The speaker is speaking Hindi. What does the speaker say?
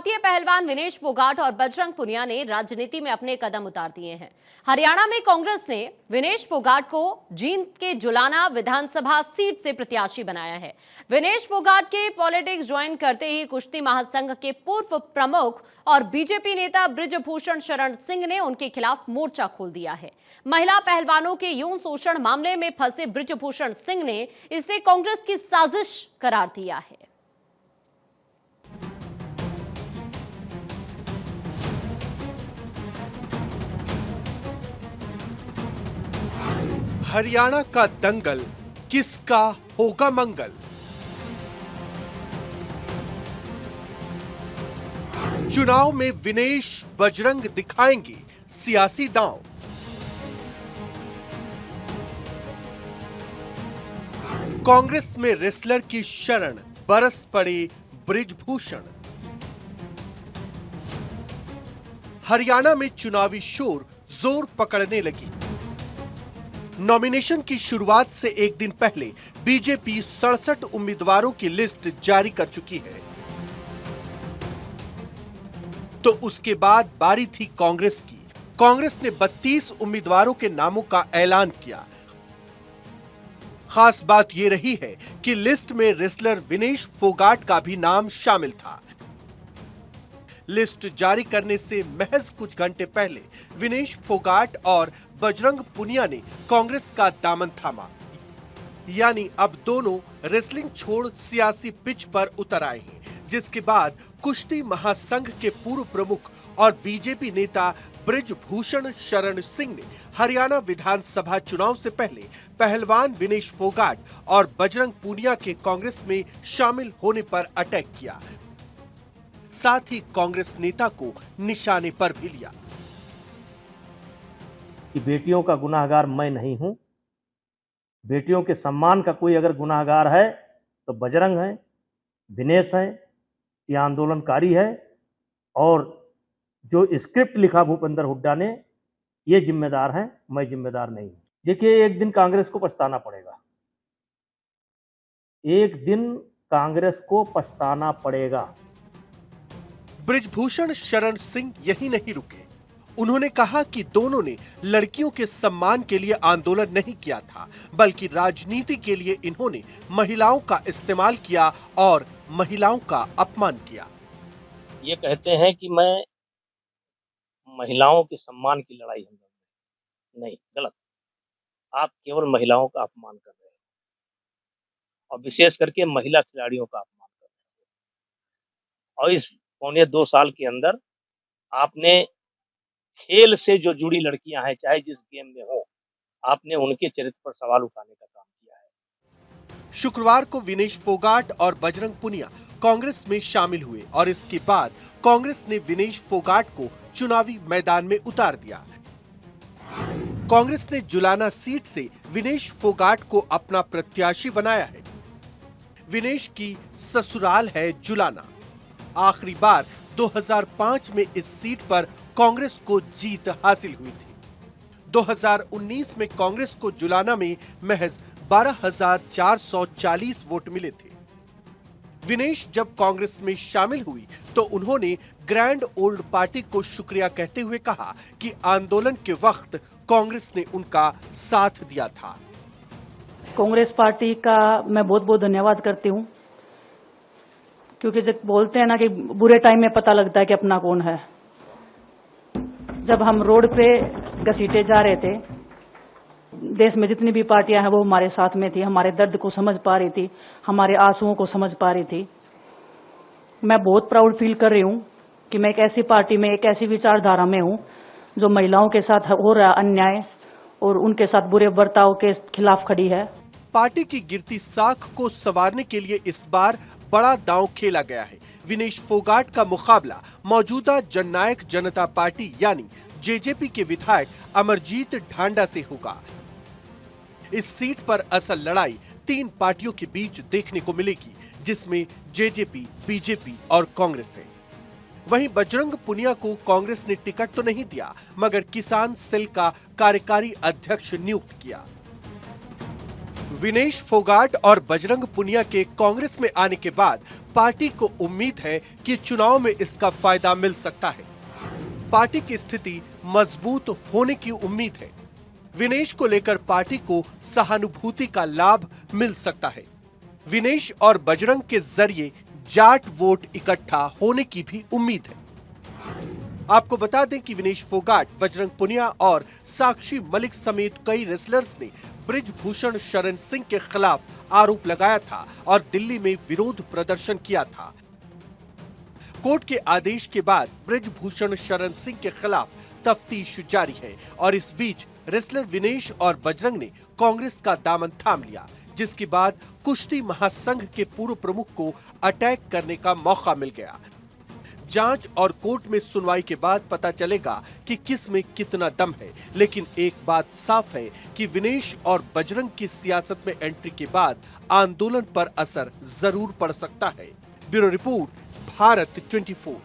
भारतीय पहलवान विनेश फोगाट और बजरंग पुनिया ने राजनीति में अपने कदम उतार दिए हैं। हरियाणा में कांग्रेस ने विनेश फोगाट को जींद के जुलाना विधानसभा सीट से प्रत्याशी बनाया है। विनेश फोगाट के पॉलिटिक्स ज्वाइन करते ही कुश्ती महासंघ के पूर्व प्रमुख और बीजेपी नेता बृजभूषण शरण सिंह ने उनके खिलाफ मोर्चा खोल दिया है। महिला पहलवानों के यौन शोषण मामले में फंसे बृजभूषण सिंह ने इसे कांग्रेस की साजिश करार दिया है। हरियाणा का दंगल, किसका होगा मंगल? चुनाव में विनेश बजरंग दिखाएंगे सियासी दांव। कांग्रेस में रेसलर की शरण, बरस पड़े बृजभूषण। हरियाणा में चुनावी शोर जोर पकड़ने लगी। नॉमिनेशन की शुरुआत से एक दिन पहले बीजेपी 67 उम्मीदवारों की लिस्ट जारी कर चुकी है, तो उसके बाद बारी थी कांग्रेस की। कांग्रेस ने 32 उम्मीदवारों के नामों का ऐलान किया। खास बात यह रही है कि लिस्ट में रेसलर विनेश फोगाट का भी नाम शामिल था। लिस्ट जारी करने से महज कुछ घंटे पहले विनेश फोगाट और बजरंग पुनिया ने कांग्रेस का दामन थामा, यानी अब दोनों रेसलिंग छोड़ सियासी पिच पर उतर आए हैं, जिसके बाद कुश्ती महासंघ के पूर्व प्रमुख और बीजेपी नेता बृजभूषण शरण सिंह ने हरियाणा विधानसभा चुनाव से पहले पहलवान विनेश फोगाट और बजरंग पुनिया के कांग्रेस में शामिल होने पर अटैक किया। साथ ही कांग्रेस नेता को निशाने पर भी लिया कि बेटियों का गुनाहगार मैं नहीं हूं। बेटियों के सम्मान का कोई अगर गुनाहगार है तो बजरंग है, दिनेश है, ये आंदोलनकारी है, और जो स्क्रिप्ट लिखा भूपेंद्र हुड्डा ने, ये जिम्मेदार हैं, मैं जिम्मेदार नहीं हूं। देखिए, एक दिन कांग्रेस को पछताना पड़ेगा। एक दिन कांग्रेस को पछताना पड़ेगा। बृजभूषण शरण सिंह यही नहीं रुके। उन्होंने कहा कि दोनों ने लड़कियों के सम्मान के लिए आंदोलन नहीं किया था, बल्कि राजनीति के लिए इन्होंने महिलाओं का इस्तेमाल किया और महिलाओं का अपमान किया। ये कहते हैं कि मैं महिलाओं के सम्मान की लड़ाई हम नहीं, गलत। आप केवल महिलाओं का अपमान कर रहे हैं और विशेष करके महिला खिलाड़ियों का अपमान कर रहे हैं। और इस पौने 2 साल के अंदर आपने खेल से जो जुड़ी लड़कियां हैं, चाहे जिस गेम में हो, आपने उनके चरित्र पर सवाल उठाने का काम किया है। शुक्रवार को विनेश फोगाट और बजरंग पुनिया कांग्रेस में शामिल हुए और इसके बाद कांग्रेस ने विनेश फोगाट को चुनावी मैदान में उतार दिया। कांग्रेस ने जुलाना सीट से विनेश फोगाट को अपना प्रत्याशी बनाया है। विनेश की ससुराल है जुलाना। आखिरी बार 2005 में इस सीट पर कांग्रेस को जीत हासिल हुई थी। 2019 में कांग्रेस को जुलाना में महज 12,440 वोट मिले थे। विनेश जब कांग्रेस में शामिल हुई तो उन्होंने ग्रैंड ओल्ड पार्टी को शुक्रिया कहते हुए कहा कि आंदोलन के वक्त कांग्रेस ने उनका साथ दिया था। कांग्रेस पार्टी का मैं बहुत बहुत धन्यवाद करती हूँ, क्योंकि जब बोलते हैं ना कि बुरे टाइम में पता लगता है कि अपना कौन है। जब हम रोड पे घसीटे जा रहे थे, देश में जितनी भी पार्टियां हैं वो हमारे साथ में थी, हमारे दर्द को समझ पा रही थी, हमारे आंसुओं को समझ पा रही थी। मैं बहुत प्राउड फील कर रही हूँ कि मैं एक ऐसी पार्टी में, एक ऐसी विचारधारा में हूँ जो महिलाओं के साथ हो रहा अन्याय और उनके साथ बुरे बर्ताव के खिलाफ खड़ी है। पार्टी की गिरती साख को संवारने के लिए इस बार बड़ा दांव खेला गया है। विनेश फोगाट का मुकाबला मौजूदा जननायक जनता पार्टी यानी जेजेपी के विधायक अमरजीत ढांडा से होगा। इस सीट पर असल लड़ाई 3 पार्टियों के बीच देखने को मिलेगी, जिसमें जेजेपी, बीजेपी और कांग्रेस है। वहीं बजरंग पुनिया को कांग्रेस ने टिकट तो नहीं दिया, मगर किसान सेल का कार्यकारी अध्यक्ष नियुक्त किया। विनेश फोगाट और बजरंग पुनिया के कांग्रेस में आने के बाद पार्टी को उम्मीद है कि चुनाव में इसका फायदा मिल सकता है। पार्टी की स्थिति मजबूत होने की उम्मीद है। विनेश को लेकर पार्टी को सहानुभूति का लाभ मिल सकता है। विनेश और बजरंग के जरिए जाट वोट इकट्ठा होने की भी उम्मीद है। आपको बता दें कि विनेश फोगाट, बजरंग पुनिया और साक्षी मलिक समेत कई रेसलर्स ने बृजभूषण शरण सिंह के खिलाफ आरोप लगाया था और दिल्ली में विरोध प्रदर्शन किया था। कोर्ट के आदेश के बाद बृजभूषण शरण सिंह के खिलाफ तफ्तीश जारी है और इस बीच रेसलर विनेश और बजरंग ने कांग्रेस का दामन थाम लिया, जिसके बाद कुश्ती महासंघ के पूर्व प्रमुख को अटैक करने का मौका मिल गया। जांच और कोर्ट में सुनवाई के बाद पता चलेगा कि किस में कितना दम है, लेकिन एक बात साफ है कि विनेश और बजरंग की सियासत में एंट्री के बाद आंदोलन पर असर जरूर पड़ सकता है। Bureau report, Bharat 24।